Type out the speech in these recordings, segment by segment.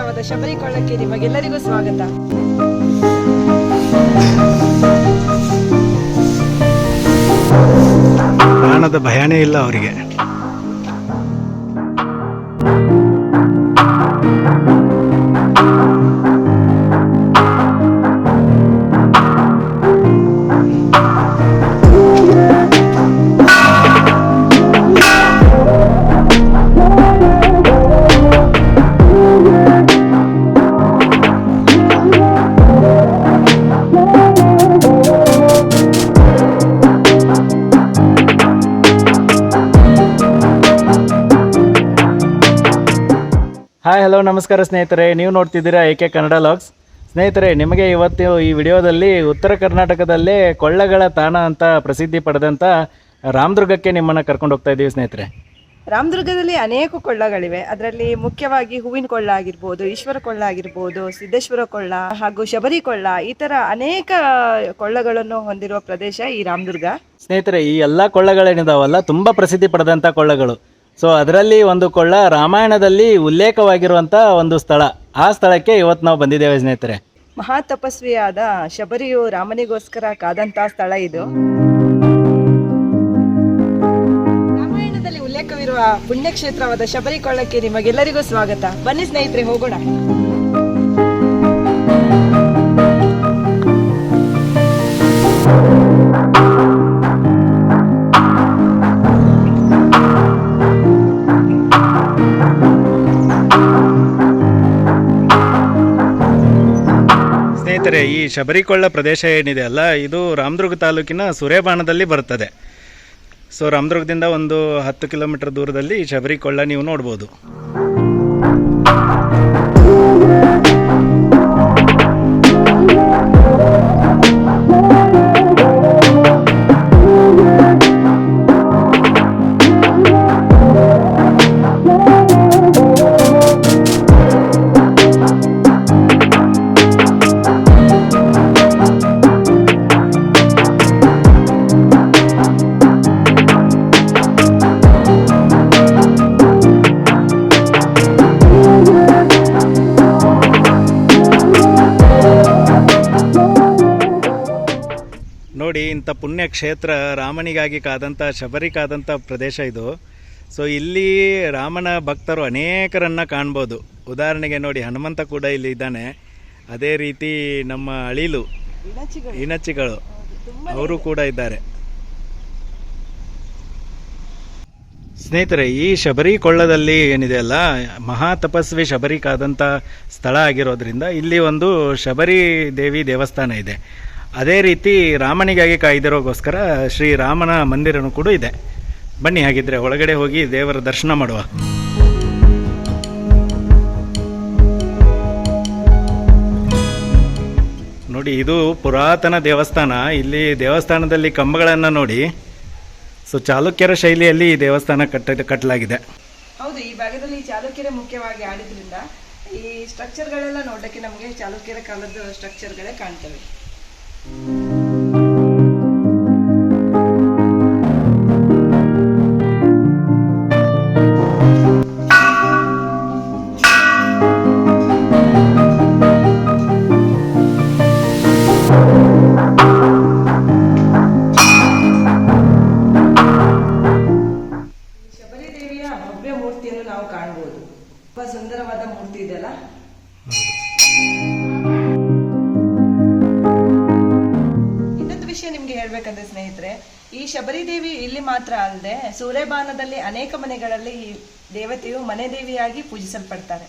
ಕ್ಷೇತ್ರವಾದ ಶಬರಿ ಕೊಳ್ಳಕ್ಕೆ ನಿಮಗೆಲ್ಲರಿಗೂ ಸ್ವಾಗತ. ಪ್ರಾಣದ ಭಯನೇ ಇಲ್ಲ ಅವರಿಗೆ. ಹಾಯ್ ಹಲೋ ನಮಸ್ಕಾರ ಸ್ನೇಹಿತರೆ, ನೀವು ನೋಡ್ತಿದ್ದೀರಾ ಏಕೆ ಕನ್ನಡ ಲಾಗ್ಸ್. ಸ್ನೇಹಿತರೆ, ನಿಮಗೆ ಇವತ್ತು ಈ ವಿಡಿಯೋದಲ್ಲಿ ಉತ್ತರ ಕರ್ನಾಟಕದಲ್ಲೇ ಕೊಳ್ಳಗಳ ತಾಣ ಅಂತ ಪ್ರಸಿದ್ಧಿ ಪಡೆದಂಥ ರಾಮದುರ್ಗಕ್ಕೆ ನಿಮ್ಮನ್ನು ಕರ್ಕೊಂಡು ಹೋಗ್ತಾ ಇದ್ದೀವಿ ಸ್ನೇಹಿತರೆ. ರಾಮದುರ್ಗದಲ್ಲಿ ಅನೇಕ ಕೊಳ್ಳಗಳಿವೆ. ಅದರಲ್ಲಿ ಮುಖ್ಯವಾಗಿ ಹೂವಿನ ಕೊಳ್ಳ ಆಗಿರ್ಬೋದು, ಈಶ್ವರ ಕೊಳ್ಳ ಆಗಿರ್ಬೋದು, ಸಿದ್ದೇಶ್ವರ ಕೊಳ್ಳ ಹಾಗೂ ಶಬರಿ ಕೊಳ್ಳ, ಈ ಥರ ಅನೇಕ ಕೊಳ್ಳಗಳನ್ನು ಹೊಂದಿರುವ ಪ್ರದೇಶ ಈ ರಾಮದುರ್ಗ. ಸ್ನೇಹಿತರೆ, ಈ ಎಲ್ಲ ಕೊಳ್ಳಗಳೇನಿದಾವಲ್ಲ ತುಂಬ ಪ್ರಸಿದ್ಧಿ ಪಡೆದಂಥ ಕೊಳ್ಳಗಳು. ಸೊ ಅದರಲ್ಲಿ ಒಂದು ಕೊಳ್ಳ ರಾಮಾಯಣದಲ್ಲಿ ಉಲ್ಲೇಖವಾಗಿರುವಂಥ ಒಂದು ಸ್ಥಳ. ಆ ಸ್ಥಳಕ್ಕೆ ಇವತ್ತು ನಾವು ಬಂದಿದ್ದೇವೆ ಸ್ನೇಹಿತರೆ. ಮಹಾ ತಪಸ್ವಿಯಾದ ಶಬರಿಯು ರಾಮನಿಗೋಸ್ಕರ ಕಾದಂಥ ಸ್ಥಳ ಇದು. ರಾಮಾಯಣದಲ್ಲಿ ಉಲ್ಲೇಖವಿರುವ ಪುಣ್ಯಕ್ಷೇತ್ರವಾದ ಶಬರಿ ಕೊಳ್ಳಕ್ಕೆ ನಿಮಗೆಲ್ಲರಿಗೂ ಸ್ವಾಗತ. ಬನ್ನಿ ಸ್ನೇಹಿತರೆ, ಹೋಗೋಣ. ಸ್ನೇಹಿತರೆ, ಈ ಶಬರಿಕೊಳ್ಳ ಪ್ರದೇಶ ಏನಿದೆ ಅಲ್ಲ, ಇದು ರಾಮದುರ್ಗ ತಾಲೂಕಿನ ಸುರೇಬಾಣದಲ್ಲಿ ಬರುತ್ತದೆ. ಸೊ ರಾಮದುರ್ಗದಿಂದ ಒಂದು 10 ಕಿಲೋಮೀಟರ್ ದೂರದಲ್ಲಿ ಈ ಶಬರಿಕೊಳ್ಳ ನೀವು ನೋಡ್ಬೋದು. ನೋಡಿ, ಇಂಥ ಪುಣ್ಯಕ್ಷೇತ್ರ, ರಾಮನಿಗಾಗಿ ಕಾದಂಥ, ಶಬರಿ ಕಾದಂಥ ಪ್ರದೇಶ ಇದು. ಸೊ ಇಲ್ಲಿ ರಾಮನ ಭಕ್ತರು ಅನೇಕರನ್ನು ಕಾಣ್ಬೋದು. ಉದಾಹರಣೆಗೆ ನೋಡಿ, ಹನುಮಂತ ಕೂಡ ಇಲ್ಲಿ ಇದ್ದಾನೆ. ಅದೇ ರೀತಿ ನಮ್ಮ ಅಳಿಲು ಇಣಚಿಗಳು ಅವರು ಕೂಡ ಇದ್ದಾರೆ. ಸ್ನೇಹಿತರೆ, ಈ ಶಬರಿ ಕೊಳ್ಳದಲ್ಲಿ ಏನಿದೆ ಅಲ್ಲ, ಮಹಾ ತಪಸ್ವಿ ಶಬರಿ ಕಾದಂಥ ಸ್ಥಳ ಆಗಿರೋದ್ರಿಂದ ಇಲ್ಲಿ ಒಂದು ಶಬರಿ ದೇವಿ ದೇವಸ್ಥಾನ ಇದೆ. ಅದೇ ರೀತಿ ರಾಮನಿಗಾಗಿ ಕಾಯ್ದಿರೋಗೋಸ್ಕರ ಶ್ರೀರಾಮನ ಮಂದಿರನೂ ಕೂಡ ಇದೆ. ಬನ್ನಿ, ಹಾಗಿದ್ರೆ ಒಳಗಡೆ ಹೋಗಿ ದೇವರ ದರ್ಶನ ಮಾಡುವ. ನೋಡಿ, ಇದು ಪುರಾತನ ದೇವಸ್ಥಾನ. ಇಲ್ಲಿ ದೇವಸ್ಥಾನದಲ್ಲಿ ಕಂಬಗಳನ್ನು ನೋಡಿ. ಸೊ ಚಾಲುಕ್ಯರ ಶೈಲಿಯಲ್ಲಿ ಈ ದೇವಸ್ಥಾನ ಕಟ್ಟಲಾಗಿದೆ. ಹೌದು, ಈ ಭಾಗದಲ್ಲಿ ಚಾಲುಕ್ಯರೇ ಮುಖ್ಯವಾಗಿ ಆಡಿದ್ರಿಂದ ಈ ಸ್ಟ್ರಕ್ಚರ್ಗಳೆಲ್ಲ ನೋಡಕ್ಕೆ ನಮಗೆ ಚಾಲುಕ್ಯರ ಕಾಲದ ಸ್ಟ್ರಕ್ಚರ್ಗಳೇ ಕಾಣ್ತವೆ. ಶಬರಿ ದೇವಿಯ ಭವ್ಯ ಮೂರ್ತಿಯನ್ನು ನಾವು ಕಾಣಬಹುದು. ತುಂಬಾ ಸುಂದರವಾದ ಮೂರ್ತಿ ಇದೆಯಲ್ಲ. ನಿಮ್ಗೆ ಹೇಳ್ಬೇಕಂದ್ರೆ ಸ್ನೇಹಿತರೆ, ಈ ಶಬರಿ ದೇವಿ ಇಲ್ಲಿ ಮಾತ್ರ ಅಲ್ಲದೆ ಸೂರ್ಯಬಾನದಲ್ಲಿ ಅನೇಕ ಮನೆಗಳಲ್ಲಿ ಈ ದೇವತೆಯು ಮನೆ ದೇವಿಯಾಗಿ ಪೂಜಿಸಲ್ಪಡ್ತಾರೆ.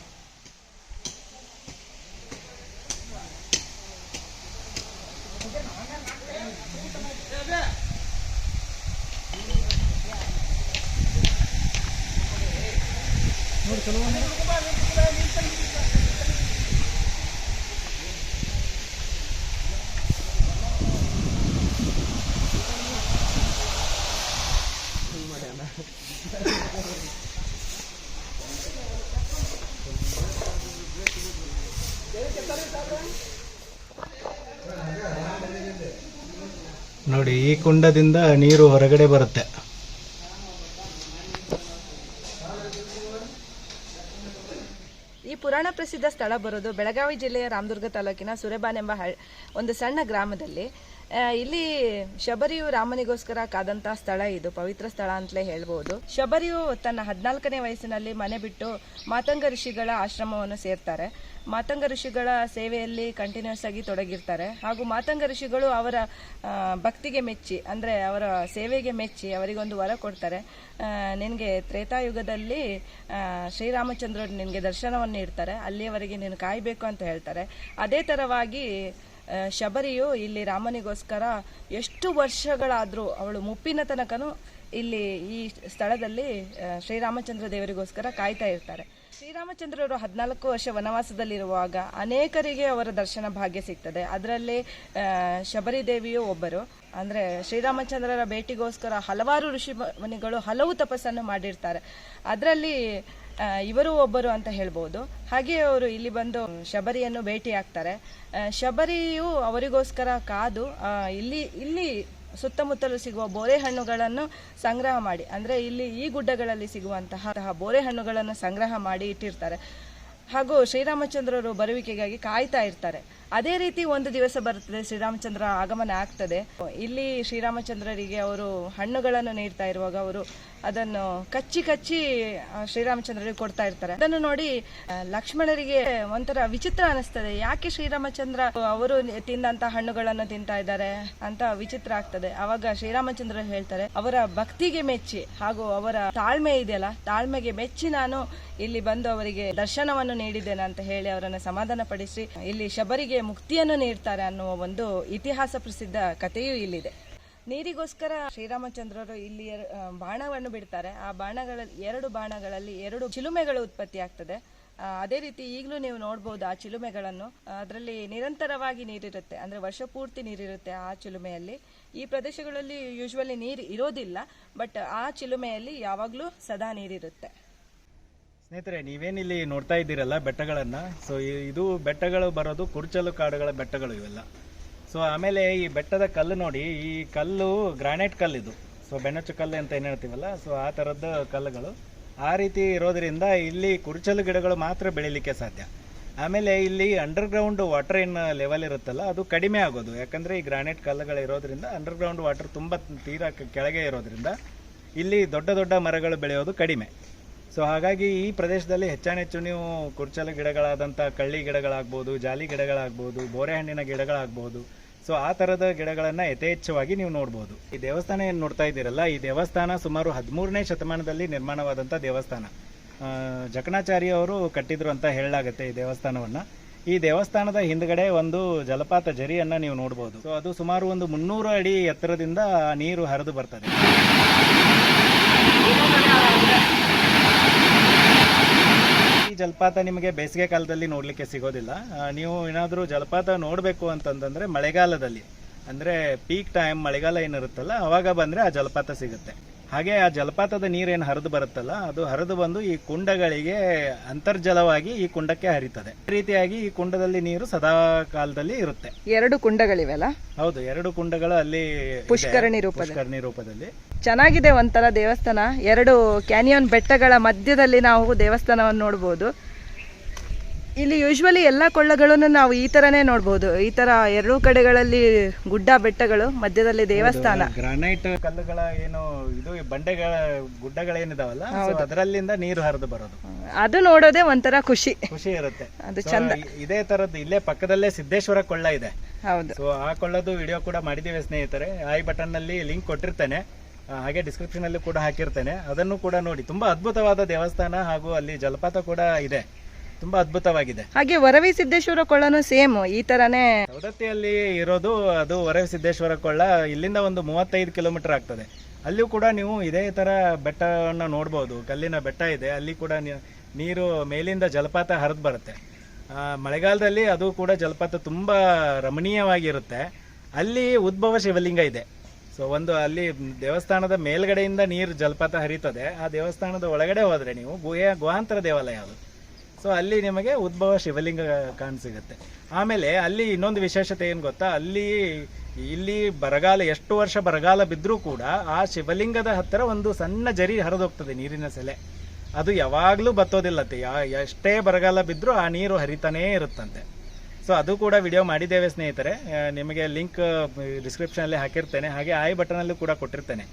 ನೋಡಿ, ಈ ಕುಂಡದಿಂದ ನೀರು ಹೊರಗಡೆ ಬರುತ್ತೆ. ಈ ಪುರಾಣ ಪ್ರಸಿದ್ಧ ಸ್ಥಳ ಬರೋದು ಬೆಳಗಾವಿ ಜಿಲ್ಲೆಯ ರಾಮದುರ್ಗ ತಾಲೂಕಿನ ಸುರೇಬಾನೆಂಬ ಒಂದು ಸಣ್ಣ ಗ್ರಾಮದಲ್ಲಿ. ಇಲ್ಲಿ ಶಬರಿಯು ರಾಮನಿಗೋಸ್ಕರ ಕಾದಂತ ಸ್ಥಳ, ಇದು ಪವಿತ್ರ ಸ್ಥಳ ಅಂತಲೇ ಹೇಳ್ಬೋದು. ಶಬರಿಯು ತನ್ನ 14ನೇ ವಯಸ್ಸಿನಲ್ಲಿ ಮನೆ ಬಿಟ್ಟು ಮಾತಂಗ ಋಷಿಗಳ ಆಶ್ರಮವನ್ನು ಸೇರ್ತಾರೆ. ಮಾತಂಗ ಋಷಿಗಳ ಸೇವೆಯಲ್ಲಿ ಕಂಟಿನ್ಯೂಸ್ ಆಗಿ ತೊಡಗಿರ್ತಾರೆ. ಹಾಗೂ ಮಾತಂಗ ಋಷಿಗಳು ಅವರ ಭಕ್ತಿಗೆ ಮೆಚ್ಚಿ, ಅಂದರೆ ಅವರ ಸೇವೆಗೆ ಮೆಚ್ಚಿ ಅವರಿಗೊಂದು ವರ ಕೊಡ್ತಾರೆ. ನಿನಗೆ ತ್ರೇತಾಯುಗದಲ್ಲಿ ಶ್ರೀರಾಮಚಂದ್ರರು ನಿನಗೆ ದರ್ಶನವನ್ನು ನೀಡ್ತಾರೆ, ಅಲ್ಲಿಯವರೆಗೆ ನೀನು ಕಾಯಬೇಕು ಅಂತ ಹೇಳ್ತಾರೆ. ಅದೇ ಥರವಾಗಿ ಶಬರಿಯು ಇಲ್ಲಿ ರಾಮನಿಗೋಸ್ಕರ ಎಷ್ಟು ವರ್ಷಗಳಾದರೂ ಅವಳು ಮುಪ್ಪಿನ ತನಕನೂ ಇಲ್ಲಿ ಈ ಸ್ಥಳದಲ್ಲಿ ಶ್ರೀರಾಮಚಂದ್ರ ದೇವರಿಗೋಸ್ಕರ ಕಾಯ್ತಾ ಇರ್ತಾರೆ. ಶ್ರೀರಾಮಚಂದ್ರರು 14 ವರ್ಷ ವನವಾಸದಲ್ಲಿರುವಾಗ ಅನೇಕರಿಗೆ ಅವರ ದರ್ಶನ ಭಾಗ್ಯ ಸಿಗ್ತದೆ. ಅದರಲ್ಲಿ ಶಬರಿ ದೇವಿಯು ಒಬ್ಬರು. ಅಂದರೆ ಶ್ರೀರಾಮಚಂದ್ರರ ಭೇಟಿಗೋಸ್ಕರ ಹಲವಾರು ಋಷಿ ಮುನಿಗಳು ಹಲವು ತಪಸ್ಸನ್ನು ಮಾಡಿರ್ತಾರೆ. ಅದರಲ್ಲಿ ಇವರು ಒಬ್ಬರು ಅಂತ ಹೇಳ್ಬೋದು. ಹಾಗೆ ಅವರು ಇಲ್ಲಿ ಬಂದು ಶಬರಿಯನ್ನು ಭೇಟಿಯಾಗ್ತಾರೆ. ಶಬರಿಯು ಅವರಿಗೋಸ್ಕರ ಕಾದು ಇಲ್ಲಿ ಸುತ್ತಮುತ್ತಲು ಸಿಗುವ ಬೋರೆ ಹಣ್ಣುಗಳನ್ನು ಸಂಗ್ರಹ ಮಾಡಿ, ಅಂದರೆ ಇಲ್ಲಿ ಈ ಗುಡ್ಡಗಳಲ್ಲಿ ಸಿಗುವಂತಹ ಬೋರೆ ಹಣ್ಣುಗಳನ್ನು ಸಂಗ್ರಹ ಮಾಡಿ ಇಟ್ಟಿರ್ತಾರೆ. ಹಾಗೂ ಶ್ರೀರಾಮಚಂದ್ರರು ಬರುವಿಕೆಗಾಗಿ ಕಾಯ್ತಾ ಇರ್ತಾರೆ. ಅದೇ ರೀತಿ ಒಂದು ದಿವಸ ಬರುತ್ತದೆ, ಶ್ರೀರಾಮಚಂದ್ರ ಆಗಮನ ಆಗ್ತದೆ. ಇಲ್ಲಿ ಶ್ರೀರಾಮಚಂದ್ರರಿಗೆ ಅವರು ಹಣ್ಣುಗಳನ್ನು ನೀಡ್ತಾ ಇರುವಾಗ ಅವರು ಅದನ್ನು ಕಚ್ಚಿ ಶ್ರೀರಾಮಚಂದ್ರರಿಗೆ ಕೊಡ್ತಾ ಇರ್ತಾರೆ. ಅದನ್ನು ನೋಡಿ ಲಕ್ಷ್ಮಣರಿಗೆ ಒಂಥರ ವಿಚಿತ್ರ ಅನಿಸ್ತದೆ. ಯಾಕೆ ಶ್ರೀರಾಮಚಂದ್ರ ಅವರು ತಿಂದಂತ ಹಣ್ಣುಗಳನ್ನು ತಿಂತಾ ಇದ್ದಾರೆ ಅಂತ ವಿಚಿತ್ರ ಆಗ್ತದೆ. ಅವಾಗ ಶ್ರೀರಾಮಚಂದ್ರ ಹೇಳ್ತಾರೆ, ಅವರ ಭಕ್ತಿಗೆ ಮೆಚ್ಚಿ ಹಾಗೂ ಅವರ ತಾಳ್ಮೆ ಇದೆಯಲ್ಲ, ತಾಳ್ಮೆಗೆ ಮೆಚ್ಚಿ ನಾನು ಇಲ್ಲಿ ಬಂದು ಅವರಿಗೆ ದರ್ಶನವನ್ನು ನೀಡಿದ್ದೇನೆ ಅಂತ ಹೇಳಿ ಅವರನ್ನು ಸಮಾಧಾನ ಪಡಿಸಿ ಇಲ್ಲಿ ಶಬರಿಗೆ ಮುಕ್ತಿಯನ್ನು ನೀಡ್ತಾರೆ ಅನ್ನುವ ಒಂದು ಇತಿಹಾಸ ಪ್ರಸಿದ್ಧ ಕಥೆಯೂ ಇಲ್ಲಿದೆ. ನೀರಿಗೋಸ್ಕರ ಶ್ರೀರಾಮಚಂದ್ರರು ಇಲ್ಲಿ ಬಾಣವನ್ನು ಬಿಡ್ತಾರೆ. ಆ ಬಾಣಗಳಲ್ಲಿ 2 ಬಾಣಗಳಲ್ಲಿ 2 ಚಿಲುಮೆಗಳು ಉತ್ಪತ್ತಿ ಆಗ್ತದೆ. ಅದೇ ರೀತಿ ಈಗಲೂ ನೀವು ನೋಡ್ಬೋದು ಆ ಚಿಲುಮೆಗಳನ್ನು. ಅದರಲ್ಲಿ ನಿರಂತರವಾಗಿ ನೀರಿರುತ್ತೆ, ಅಂದರೆ ವರ್ಷ ಪೂರ್ತಿ ನೀರಿರುತ್ತೆ ಆ ಚಿಲುಮೆಯಲ್ಲಿ. ಈ ಪ್ರದೇಶಗಳಲ್ಲಿ ಯೂಶ್ವಲಿ ನೀರು ಇರೋದಿಲ್ಲ, ಬಟ್ ಆ ಚಿಲುಮೆಯಲ್ಲಿ ಯಾವಾಗಲೂ ಸದಾ ನೀರಿರುತ್ತೆ. ಸ್ನೇಹಿತರೆ, ನೀವೇನಿಲ್ಲಿ ನೋಡ್ತಾ ಇದ್ದೀರಲ್ಲ ಬೆಟ್ಟಗಳನ್ನ, ಸೊ ಇದು ಬೆಟ್ಟಗಳು ಬರೋದು ಕುರ್ಚಲು ಕಾಡುಗಳ ಬೆಟ್ಟಗಳು ಇವೆಲ್ಲ. ಸೊ ಆಮೇಲೆ ಈ ಬೆಟ್ಟದ ಕಲ್ಲು ನೋಡಿ, ಈ ಕಲ್ಲು ಗ್ರಾನೈಟ್ ಕಲ್ಲಿದು, ಸೊ ಬೆಣ್ಣಚ್ಚು ಕಲ್ಲು ಅಂತ ಏನು ಹೇಳ್ತೀವಲ್ಲ, ಸೊ ಆ ಥರದ್ದು ಕಲ್ಲುಗಳು ಆ ರೀತಿ ಇರೋದ್ರಿಂದ ಇಲ್ಲಿ ಕುರ್ಚಲು ಗಿಡಗಳು ಮಾತ್ರ ಬೆಳಿಲಿಕ್ಕೆ ಸಾಧ್ಯ. ಆಮೇಲೆ ಇಲ್ಲಿ ಅಂಡರ್ಗ್ರೌಂಡ್ ವಾಟರ್ ಏನು ಲೆವೆಲ್ ಇರುತ್ತಲ್ಲ ಅದು ಕಡಿಮೆ ಆಗೋದು, ಯಾಕಂದರೆ ಈ ಗ್ರಾನೈಟ್ ಕಲ್ಲುಗಳು ಇರೋದ್ರಿಂದ ಅಂಡರ್ಗ್ರೌಂಡ್ ವಾಟರ್ ತುಂಬ ತೀರಾ ಕೆಳಗೆ ಇರೋದ್ರಿಂದ ಇಲ್ಲಿ ದೊಡ್ಡ ದೊಡ್ಡ ಮರಗಳು ಬೆಳೆಯೋದು ಕಡಿಮೆ. ಸೊ ಹಾಗಾಗಿ ಈ ಪ್ರದೇಶದಲ್ಲಿ ಹೆಚ್ಚಾನೆಚ್ಚು ನೀವು ಕುರ್ಚಲು ಗಿಡಗಳಾದಂಥ ಕಳ್ಳಿ ಗಿಡಗಳಾಗ್ಬೋದು, ಜಾಲಿ ಗಿಡಗಳಾಗ್ಬೋದು, ಬೋರೆ ಹಣ್ಣಿನ ಗಿಡಗಳಾಗ್ಬೋದು, ಸೊ ಆ ಥರದ ಗಿಡಗಳನ್ನು ಯಥೇಚ್ಛವಾಗಿ ನೀವು ನೋಡ್ಬೋದು. ಈ ದೇವಸ್ಥಾನ ಏನು ನೋಡ್ತಾ ಇದ್ದೀರಲ್ಲ, ಈ ದೇವಸ್ಥಾನ ಸುಮಾರು 13ನೇ ಶತಮಾನದಲ್ಲಿ ನಿರ್ಮಾಣವಾದಂಥ ದೇವಸ್ಥಾನ. ಜಕಣಾಚಾರ್ಯ ಅವರು ಕಟ್ಟಿದ್ರು ಅಂತ ಹೇಳಲಾಗುತ್ತೆ ಈ ದೇವಸ್ಥಾನವನ್ನು. ಈ ದೇವಸ್ಥಾನದ ಹಿಂದ್ಗಡೆ ಒಂದು ಜಲಪಾತ ಜರಿಯನ್ನು ನೀವು ನೋಡ್ಬೋದು. ಸೊ ಅದು ಸುಮಾರು ಒಂದು 300 ಅಡಿ ಎತ್ತರದಿಂದ ನೀರು ಹರಿದು ಬರ್ತದೆ. ಈ ಜಲಪಾತ ನಿಮಗೆ ಬೇಸಿಗೆ ಕಾಲದಲ್ಲಿ ನೋಡಲಿಕ್ಕೆ ಸಿಗೋದಿಲ್ಲ. ನೀವು ಏನಾದರೂ ಜಲಪಾತ ನೋಡಬೇಕು ಅಂತಂದ್ರೆ ಮಳೆಗಾಲದಲ್ಲಿ, ಅಂದರೆ ಪೀಕ್ ಟೈಮ್ ಮಳೆಗಾಲ ಏನಿರುತ್ತಲ್ಲ ಅವಾಗ ಬಂದರೆ ಆ ಜಲಪಾತ ಸಿಗುತ್ತೆ. ಹಾಗೆ ಆ ಜಲಪಾತದ ನೀರೇನು ಹರಿದು ಬರುತ್ತಲ್ಲ ಅದು ಹರಿದು ಬಂದು ಈ ಕುಂಡಗಳಿಗೆ ಅಂತರ್ಜಲವಾಗಿ ಈ ಕುಂಡಕ್ಕೆ ಹರಿತದೆ. ಈ ರೀತಿಯಾಗಿ ಈ ಕುಂಡದಲ್ಲಿ ನೀರು ಸದಾ ಕಾಲದಲ್ಲಿ ಇರುತ್ತೆ. 2 ಕುಂಡಗಳಿವೆಲ್ಲ? ಹೌದು, 2 ಕುಂಡಗಳು ಅಲ್ಲಿ ಪುಷ್ಕರಣಿ ರೂಪದಲ್ಲಿ. ಚೆನ್ನಾಗಿದೆ ಒಂಥರ ದೇವಸ್ಥಾನ. 2 ಕ್ಯಾನಿಯನ್ ಬೆಟ್ಟಗಳ ಮಧ್ಯದಲ್ಲಿ ನಾವು ದೇವಸ್ಥಾನವನ್ನು ನೋಡ್ಬೋದು. ಇಲ್ಲಿ ಯೂಶ್ವಲಿ ಎಲ್ಲ ಕೊಳ್ಳಗಳನ್ನು ನಾವು ಈ ತರನೇ ನೋಡ್ಬೋದು. ಈ ತರ 2 ಕಡೆಗಳಲ್ಲಿ ಗುಡ್ಡ ಬೆಟ್ಟಗಳು, ಮಧ್ಯದಲ್ಲಿ ದೇವಸ್ಥಾನ. ಗ್ರಾನೈಟ್ ಕಲ್ಲುಗಳ ಏನು ಇದು ಬಂಡೆಗಳ ಗುಡ್ಡಗಳೇನಿದಾವಲ್ಲ ಅದರಲ್ಲಿಂದ ನೀರು ಹರಿದು ಬರೋದು, ಅದು ನೋಡೋದೇ ಒಂಥರ ಖುಷಿ ಇರುತ್ತೆ. ಅದು ಚಂದ. ಇದೇ ತರದ್ದು ಇಲ್ಲೇ ಪಕ್ಕದಲ್ಲೇ ಸಿದ್ದೇಶ್ವರ ಕೊಳ್ಳ ಇದೆ. ಹೌದು. ಸೊ ಆ ಕೊಳ್ಳದು ವಿಡಿಯೋ ಕೂಡ ಮಾಡಿದ್ದೀವಿ ಸ್ನೇಹಿತರೆ. ಐ ಬಟನ್ ನಲ್ಲಿ ಲಿಂಕ್ ಕೊಟ್ಟಿರ್ತೇನೆ, ಹಾಗೆ ಡಿಸ್ಕ್ರಿಪ್ಷನ್ ಅಲ್ಲಿ ಕೂಡ ಹಾಕಿರ್ತೇನೆ. ಅದನ್ನು ಕೂಡ ನೋಡಿ. ತುಂಬಾ ಅದ್ಭುತವಾದ ದೇವಸ್ಥಾನ ಹಾಗೂ ಅಲ್ಲಿ ಜಲಪಾತ ಕೂಡ ಇದೆ, ತುಂಬಾ ಅದ್ಭುತವಾಗಿದೆ. ಹಾಗೆ ವರವಿ ಸಿದ್ದೇಶ್ವರ ಕೊಳ್ಳನು ಸೇಮ್ ಈ ತರನೇ ಸವದತ್ತಿಯಲ್ಲಿ ಇರೋದು. ಅದು ವರವಿ ಸಿದ್ದೇಶ್ವರ ಕೊಳ್ಳ ಇಲ್ಲಿಂದ ಒಂದು 35 ಕಿಲೋಮೀಟರ್ ಆಗ್ತದೆ. ಅಲ್ಲಿಯೂ ಕೂಡ ನೀವು ಇದೇ ತರ ಬೆಟ್ಟವನ್ನು ನೋಡ್ಬೋದು. ಕಲ್ಲಿನ ಬೆಟ್ಟ ಇದೆ, ಅಲ್ಲಿ ಕೂಡ ನೀರು ಮೇಲಿಂದ ಜಲಪಾತ ಹರಿದು ಬರುತ್ತೆ. ಮಳೆಗಾಲದಲ್ಲಿ ಅದು ಕೂಡ ಜಲಪಾತ ತುಂಬಾ ರಮಣೀಯವಾಗಿರುತ್ತೆ. ಅಲ್ಲಿ ಉದ್ಭವ ಶಿವಲಿಂಗ ಇದೆ. ಸೊ ಒಂದು ಅಲ್ಲಿ ದೇವಸ್ಥಾನದ ಮೇಲ್ಗಡೆಯಿಂದ ನೀರು ಜಲಪಾತ ಹರಿತದೆ. ಆ ದೇವಸ್ಥಾನದ ಒಳಗಡೆ ಹೋದ್ರೆ ನೀವು ಗುಹಾಂತರ ದೇವಾಲಯ ಅದು. ಸೊ ಅಲ್ಲಿ ನಿಮಗೆ ಉದ್ಭವ ಶಿವಲಿಂಗ ಕಾಣಸಿಗುತ್ತೆ. ಆಮೇಲೆ ಅಲ್ಲಿ ಇನ್ನೊಂದು ವಿಶೇಷತೆ ಏನು ಗೊತ್ತಾ, ಇಲ್ಲಿ ಬರಗಾಲ, ಎಷ್ಟು ವರ್ಷ ಬರಗಾಲ ಬಿದ್ದರೂ ಕೂಡ ಆ ಶಿವಲಿಂಗದ ಹತ್ತಿರ ಒಂದು ಸಣ್ಣ ಜರಿ ಹರಿದೋಗ್ತದೆ, ನೀರಿನ ಸೆಲೆ. ಅದು ಯಾವಾಗಲೂ ಬತ್ತೋದಿಲ್ಲತ್ತೆ, ಎಷ್ಟೇ ಬರಗಾಲ ಬಿದ್ದರೂ ಆ ನೀರು ಹರಿತಾನೇ ಇರುತ್ತಂತೆ. ಸೊ ಅದು ಕೂಡ ವಿಡಿಯೋ ಮಾಡಿದ್ದೇವೆ ಸ್ನೇಹಿತರೆ, ನಿಮಗೆ ಲಿಂಕ್ ಡಿಸ್ಕ್ರಿಪ್ಷನಲ್ಲಿ ಹಾಕಿರ್ತೇನೆ, ಹಾಗೆ ಐ ಬಟನಲ್ಲೂ ಕೂಡ ಕೊಟ್ಟಿರ್ತೇನೆ.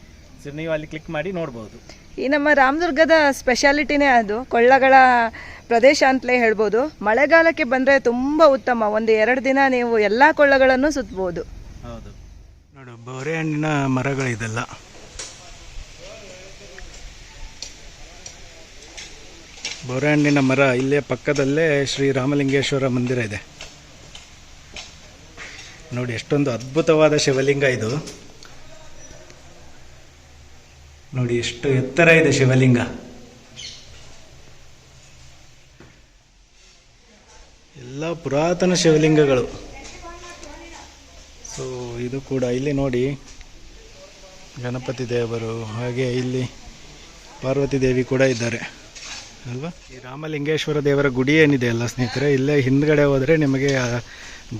ಸೊ ನೀವು ಅಲ್ಲಿ ಕ್ಲಿಕ್ ಮಾಡಿ ನೋಡ್ಬೋದು. ಈ ನಮ್ಮ ರಾಮದುರ್ಗದ ಸ್ಪೆಷಾಲಿಟಿನೇ ಅದು, ಕೊಳ್ಳಗಳ ಪ್ರದೇಶ ಅಂತಲೇ ಹೇಳ್ಬೋದು. ಮಳೆಗಾಲಕ್ಕೆ ಬಂದರೆ ತುಂಬ ಉತ್ತಮ, ಒಂದು 2 ದಿನ ನೀವು ಎಲ್ಲ ಕೊಳ್ಳಗಳನ್ನು ಸುತ್ತಬಹುದು. ಹೌದು, ನೋಡು ಬೋರೆ ಹಣ್ಣಿನ ಮರಗಳಿದೆಲ್ಲ. ಬೋರೆ ಹಣ್ಣಿನ ಮರ, ಇಲ್ಲೇ ಪಕ್ಕದಲ್ಲೇ ಶ್ರೀ ರಾಮಲಿಂಗೇಶ್ವರ ಮಂದಿರ ಇದೆ ನೋಡಿ. ಎಷ್ಟೊಂದು ಅದ್ಭುತವಾದ ಶಿವಲಿಂಗ ಇದು ನೋಡಿ, ಎಷ್ಟು ಎತ್ತರ ಇದೆ ಶಿವಲಿಂಗ. ಎಲ್ಲ ಪುರಾತನ ಶಿವಲಿಂಗಗಳು. ಸೊ ಇದು ಕೂಡ ಇಲ್ಲಿ ನೋಡಿ, ಗಣಪತಿ ದೇವರು, ಹಾಗೆ ಇಲ್ಲಿ ಪಾರ್ವತಿ ದೇವಿ ಕೂಡ ಇದ್ದಾರೆ ಅಲ್ವಾ. ಈ ರಾಮಲಿಂಗೇಶ್ವರ ದೇವರ ಗುಡಿ ಏನಿದೆ ಅಲ್ಲ ಸ್ನೇಹಿತರೆ, ಇಲ್ಲೇ ಹಿಂದ್ಗಡೆ ಹೋದರೆ ನಿಮಗೆ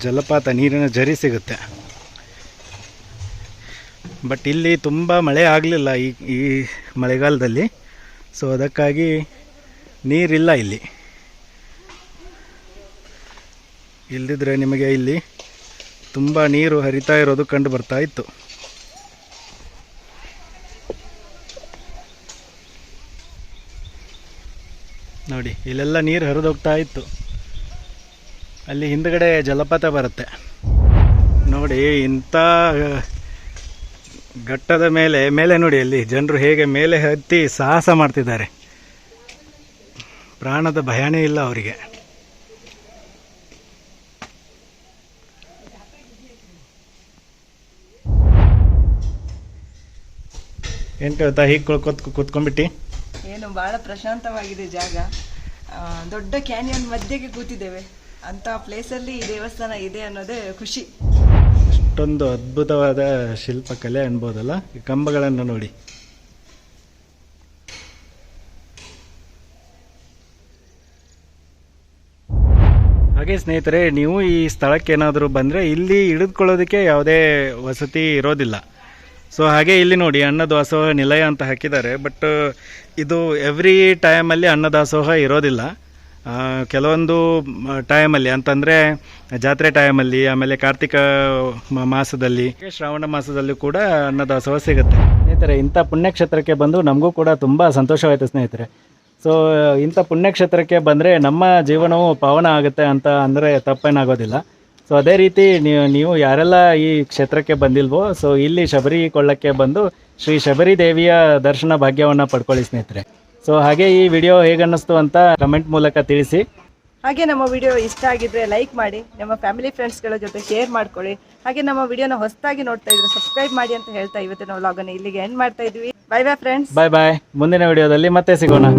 ಜಲಪಾತ, ನೀರಿನ ಝರಿ ಸಿಗುತ್ತೆ. ಬಟ್ ಇಲ್ಲಿ ತುಂಬ ಮಳೆ ಆಗಲಿಲ್ಲ ಈ ಮಳೆಗಾಲದಲ್ಲಿ, ಸೊ ಅದಕ್ಕಾಗಿ ನೀರಿಲ್ಲ ಇಲ್ಲಿ. ಇಲ್ಲದಿದ್ದರೆ ನಿಮಗೆ ಇಲ್ಲಿ ತುಂಬ ನೀರು ಹರಿತಾ ಇರೋದು ಕಂಡು ಬರ್ತಾ ಇತ್ತು. ನೋಡಿ ಇಲ್ಲೆಲ್ಲ ನೀರು ಹರಿದೋಗ್ತಾ ಇತ್ತು, ಅಲ್ಲಿ ಹಿಂದ್ಗಡೆ ಜಲಪಾತ ಬರುತ್ತೆ ನೋಡಿ. ಇಂಥ ಘಟ್ಟದ ಮೇಲೆ ನೋಡಿ, ಅಲ್ಲಿ ಜನರು ಹೇಗೆ ಮೇಲೆ ಹತ್ತಿ ಸಾಹಸ ಮಾಡ್ತಿದ್ದಾರೆ. ಪ್ರಾಣದ ಭಯನೇ ಇಲ್ಲ ಅವರಿಗೆ. ಎಂತ ಹೀಗೆ ಕೂತ್ಕೊಂಡ್ಬಿಟ್ಟು ಏನು ಬಹಳ ಪ್ರಶಾಂತವಾಗಿದೆ ಜಾಗ. ದೊಡ್ಡ ಕ್ಯಾನಿಯನ್ ಮಧ್ಯೆಗೆ ಕೂತಿದ್ದೇವೆ, ಅಂತ ಪ್ಲೇಸಲ್ಲಿ ಈ ದೇವಸ್ಥಾನ ಇದೆ ಅನ್ನೋದೇ ಖುಷಿ. ಅಷ್ಟೊಂದು ಅದ್ಭುತವಾದ ಶಿಲ್ಪಕಲೆ ಅನ್ಬೋದಲ್ಲ. ಈ ಕಂಬಗಳನ್ನು ನೋಡಿ, ಹಾಗೆ ಸ್ನೇಹಿತರೆ, ನೀವು ಈ ಸ್ಥಳಕ್ಕೆ ಏನಾದರೂ ಬಂದರೆ ಇಲ್ಲಿ ಹಿಡಿದುಕೊಳ್ಳೋದಕ್ಕೆ ಯಾವುದೇ ವಸತಿ ಇರೋದಿಲ್ಲ. ಸೊ ಹಾಗೆ ಇಲ್ಲಿ ನೋಡಿ, ಅನ್ನದಾಸೋಹ ನಿಲಯ ಅಂತ ಹಾಕಿದ್ದಾರೆ. ಬಟ್ ಇದು ಎವ್ರಿ ಟೈಮಲ್ಲಿ ಅನ್ನದಾಸೋಹ ಇರೋದಿಲ್ಲ. ಕೆಲವೊಂದು ಟೈಮಲ್ಲಿ ಅಂತಂದರೆ ಜಾತ್ರೆ ಟೈಮಲ್ಲಿ, ಆಮೇಲೆ ಕಾರ್ತಿಕ ಮಾಸದಲ್ಲಿ, ಶ್ರಾವಣ ಮಾಸದಲ್ಲಿ ಕೂಡ ಅನ್ನದಾಸೋಹ ಸಿಗುತ್ತೆ. ಸ್ನೇಹಿತರೆ, ಇಂಥ ಪುಣ್ಯಕ್ಷೇತ್ರಕ್ಕೆ ಬಂದು ನಮಗೂ ಕೂಡ ತುಂಬ ಸಂತೋಷವಾಯಿತು ಸ್ನೇಹಿತರೆ. ಸೊ ಇಂಥ ಪುಣ್ಯಕ್ಷೇತ್ರಕ್ಕೆ ಬಂದರೆ ನಮ್ಮ ಜೀವನವು ಪಾವನ ಆಗುತ್ತೆ ಅಂತ ಅಂದರೆ ತಪ್ಪೇನಾಗೋದಿಲ್ಲ. ಸೊ ಅದೇ ರೀತಿ ನೀವು ಯಾರೆಲ್ಲ ಈ ಕ್ಷೇತ್ರಕ್ಕೆ ಬಂದಿಲ್ವೋ, ಸೊ ಇಲ್ಲಿ ಶಬರಿ ಕೊಳ್ಳಕ್ಕೆ ಬಂದು ಶ್ರೀ ಶಬರಿ ದೇವಿಯ ದರ್ಶನ ಭಾಗ್ಯವನ್ನು ಪಡ್ಕೊಳ್ಳಿ ಸ್ನೇಹಿತರೆ. ಸೊ ಹಾಗೆ ಈ ವಿಡಿಯೋ ಹೇಗನ್ನಿಸ್ತು ಅಂತ ಕಮೆಂಟ್ ಮೂಲಕ ತಿಳಿಸಿ. ಹಾಗೆ ನಮ್ಮ ವಿಡಿಯೋ ಇಷ್ಟ ಆಗಿದ್ರೆ ಲೈಕ್ ಮಾಡಿ, ನಮ್ಮ ಫ್ಯಾಮಿಲಿ ಫ್ರೆಂಡ್ಸ್ಗಳ ಜೊತೆ ಶೇರ್ ಮಾಡ್ಕೊಳ್ಳಿ. ಹಾಗೆ ನಮ್ಮ ವಿಡಿಯೋನ ಹೊಸದಾಗಿ ನೋಡ್ತಾ ಇದ್ರೆ ಸಬ್ಸ್ಕ್ರೈಬ್ ಮಾಡಿ ಅಂತ ಹೇಳ್ತಾ ಇವತ್ತಿನ ವ್ಲಾಗನ್ನು ಇಲ್ಲಿಗೆ ಎಂಡ್ ಮಾಡ್ತಾ ಇದ್ವಿ. Bye bye friends. Bye bye. ಮುಂದಿನ ವಿಡಿಯೋದಲ್ಲಿ ಮತ್ತೆ ಸಿಗೋಣ.